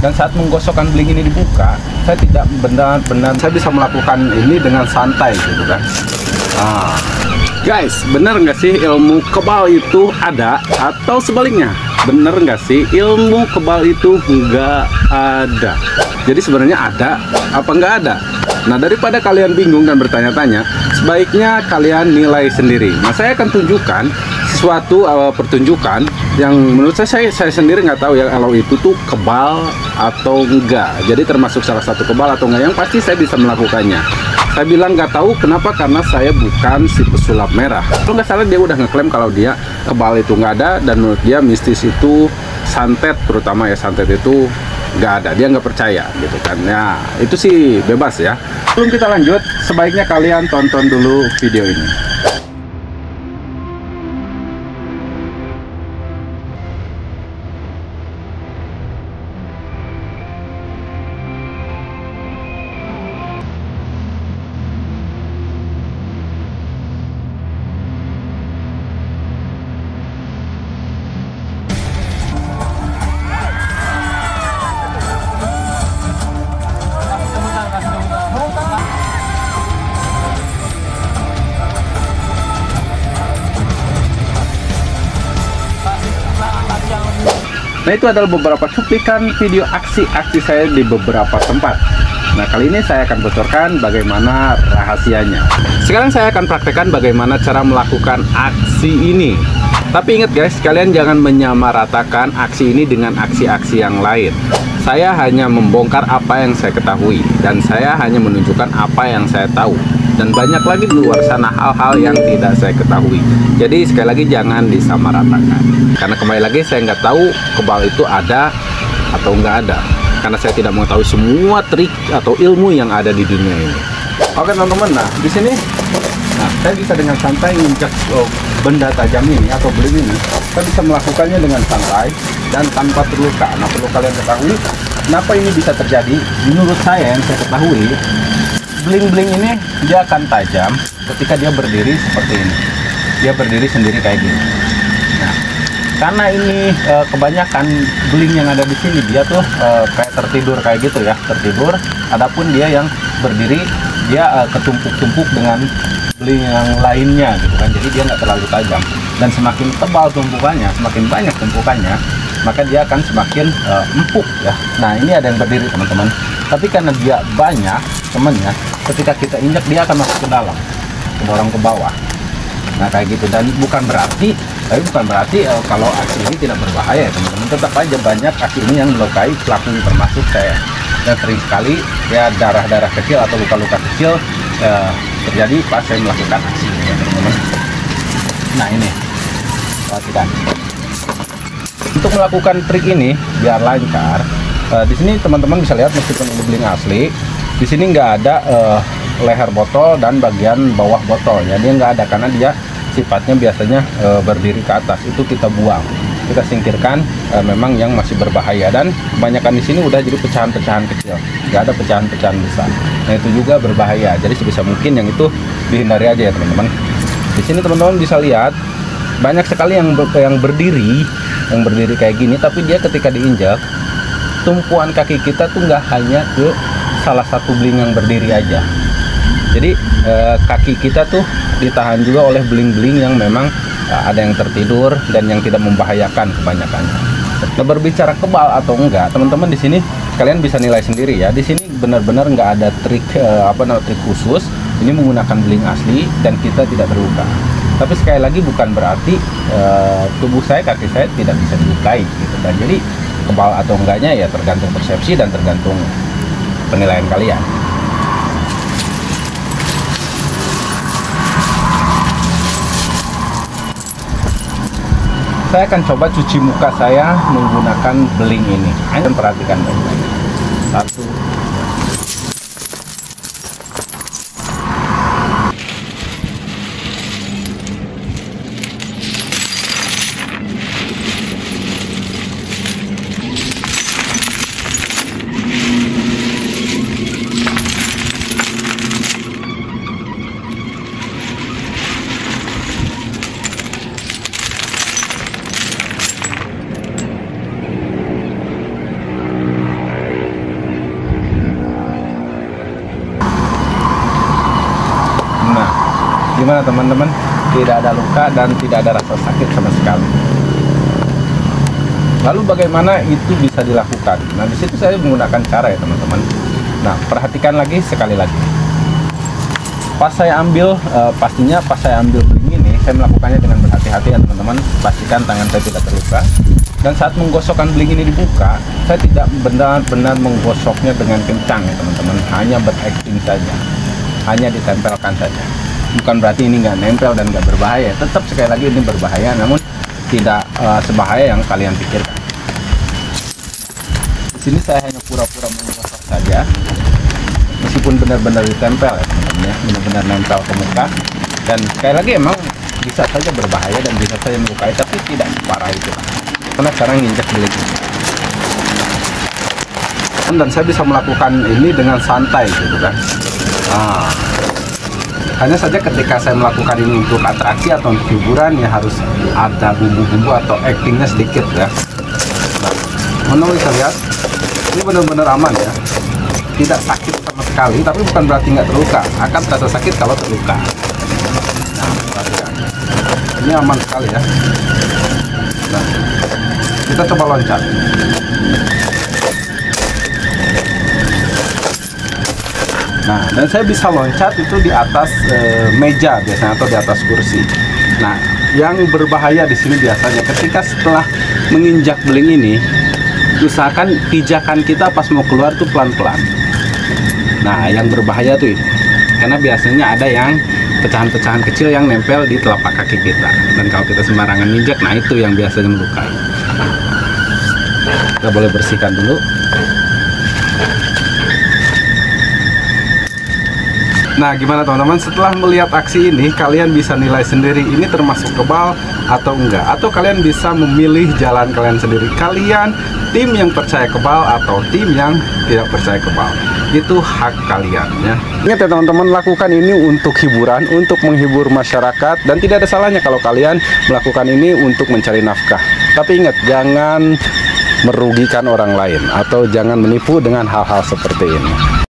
Dan saat menggosokkan beling ini dibuka, saya tidak benar-benar saya bisa melakukan ini dengan santai gitu kan. Guys, benar nggak sih ilmu kebal itu ada atau sebaliknya? Bener nggak sih ilmu kebal itu nggak ada? Jadi sebenarnya ada apa nggak ada? Nah, daripada kalian bingung dan bertanya-tanya, sebaiknya kalian nilai sendiri. Nah, saya akan tunjukkan suatu pertunjukan yang menurut saya sendiri nggak tahu ya kalau itu tuh kebal atau enggak. Jadi termasuk salah satu kebal atau enggak, yang pasti saya bisa melakukannya. Saya bilang nggak tahu kenapa, karena saya bukan si pesulap merah. Kalau nggak salah dia udah ngeklaim kalau dia kebal itu nggak ada, dan menurut dia mistis itu santet, terutama ya santet itu nggak ada, dia nggak percaya gitu kan. Ya itu sih bebas ya. Sebelum kita lanjut, sebaiknya kalian tonton dulu video ini. Nah, itu adalah beberapa cuplikan video aksi-aksi saya di beberapa tempat. Nah, kali ini saya akan bocorkan bagaimana rahasianya. Sekarang saya akan praktekkan bagaimana cara melakukan aksi ini. Tapi ingat guys, kalian jangan menyamaratakan aksi ini dengan aksi-aksi yang lain. Saya hanya membongkar apa yang saya ketahui, dan saya hanya menunjukkan apa yang saya tahu. Dan banyak lagi di luar sana hal-hal yang tidak saya ketahui. Jadi sekali lagi jangan disamaratakan. Karena kembali lagi saya nggak tahu kebal itu ada atau nggak ada. Karena saya tidak mengetahui semua trik atau ilmu yang ada di dunia ini. Oke teman-teman, nah di sini, saya bisa dengan santai menginjak benda tajam ini atau beling ini. Saya bisa melakukannya dengan santai dan tanpa terluka. Nah, perlu kalian ketahui kenapa ini bisa terjadi. Menurut saya yang saya ketahui, beling-beling ini dia akan tajam ketika dia berdiri seperti ini. Dia berdiri sendiri kayak gini. Nah, karena ini kebanyakan beling yang ada di sini dia tuh kayak tertidur kayak gitu ya, tertidur. Adapun dia yang berdiri dia ketumpuk-tumpuk dengan beling yang lainnya gitu kan. Jadi dia nggak terlalu tajam, dan semakin tebal tumpukannya, semakin banyak tumpukannya, maka dia akan semakin empuk ya. Nah, ini ada yang berdiri teman-teman, tapi karena dia banyak temennya, ketika kita injak dia akan masuk ke dalam, mendorong ke bawah. Nah, kayak gitu. Dan bukan berarti kalau aksi ini tidak berbahaya teman-teman. Tetap aja banyak aksi ini yang melukai pelaku, termasuk saya. Dan sering sekali ya darah-darah kecil atau luka-luka kecil terjadi pas saya melakukan aksi ini ya teman-teman. Nah, ini perhatikan. Untuk melakukan trik ini biar lancar, di sini teman-teman bisa lihat meskipun ini beling asli, di sini nggak ada leher botol dan bagian bawah botolnya. Dia nggak ada karena dia sifatnya biasanya berdiri ke atas. Itu kita buang, kita singkirkan memang yang masih berbahaya, dan kebanyakan di sini udah jadi pecahan-pecahan kecil, nggak ada pecahan-pecahan besar. Nah, itu juga berbahaya. Jadi sebisa mungkin yang itu dihindari aja ya teman-teman. Di sini teman-teman bisa lihat banyak sekali yang berdiri kayak gini, tapi dia ketika diinjak, tumpuan kaki kita tuh nggak hanya ke salah satu beling yang berdiri aja. Jadi kaki kita tuh ditahan juga oleh beling-beling yang memang ada yang tertidur dan yang tidak membahayakan kebanyakannya. Nah, berbicara kebal atau enggak, teman-teman di sini kalian bisa nilai sendiri ya. Di sini benar-benar nggak ada trik trik khusus. Ini menggunakan beling asli dan kita tidak terluka. Tapi sekali lagi bukan berarti tubuh saya, kaki saya tidak bisa dilukai gitu kan. Jadi kebal atau enggaknya ya tergantung persepsi dan tergantung penilaian kalian. Saya akan coba cuci muka saya menggunakan beling ini. Kalian perhatikan baik-baik. Satu. Gimana teman-teman? Tidak ada luka dan tidak ada rasa sakit sama sekali. Lalu bagaimana itu bisa dilakukan? Nah, di situ saya menggunakan cara ya teman-teman. Nah, perhatikan lagi sekali lagi. Pas saya ambil, pastinya pas saya ambil beling ini, saya melakukannya dengan berhati-hati ya teman-teman. Pastikan tangan saya tidak terluka. Dan saat menggosokkan beling ini dibuka, saya tidak benar-benar menggosoknya dengan kencang ya teman-teman. Hanya berakting saja, hanya ditempelkan saja. Bukan berarti ini nggak nempel dan nggak berbahaya. Tetap sekali lagi ini berbahaya, namun tidak sebahaya yang kalian pikirkan. Di sini saya hanya pura-pura menggosok saja, meskipun benar-benar ditempel ya teman-teman ya, benar-benar nempel ke muka. Dan sekali lagi emang bisa saja berbahaya dan bisa saja melukai, tapi tidak separah itu kan. Karena sekarang nginjek beling. Dan saya bisa melakukan ini dengan santai gitu kan. Hanya saja ketika saya melakukan ini untuk atraksi atau untuk hiburan ya harus ada bumbu-bumbu atau actingnya sedikit ya. Nah, menurut bisa lihat ini benar-benar aman ya, tidak sakit sama sekali, tapi bukan berarti nggak terluka. Akan terasa sakit kalau terluka. Nah, perhatikan, ini aman sekali ya. Nah, kita coba loncat. Nah, dan saya bisa loncat itu di atas meja biasanya atau di atas kursi. Nah, yang berbahaya di sini biasanya ketika setelah menginjak beling ini, usahakan pijakan kita pas mau keluar tuh pelan-pelan. Nah, yang berbahaya tuh ini, karena biasanya ada yang pecahan-pecahan kecil yang nempel di telapak kaki kita. Dan kalau kita sembarangan injak, nah itu yang biasanya melukai. Kita boleh bersihkan dulu. Nah, gimana teman-teman? Setelah melihat aksi ini, kalian bisa nilai sendiri ini termasuk kebal atau enggak. Atau kalian bisa memilih jalan kalian sendiri. Kalian tim yang percaya kebal atau tim yang tidak percaya kebal. Itu hak kalian ya. Ingat ya teman-teman, lakukan ini untuk hiburan, untuk menghibur masyarakat. Dan tidak ada salahnya kalau kalian melakukan ini untuk mencari nafkah. Tapi ingat, jangan merugikan orang lain atau jangan menipu dengan hal-hal seperti ini.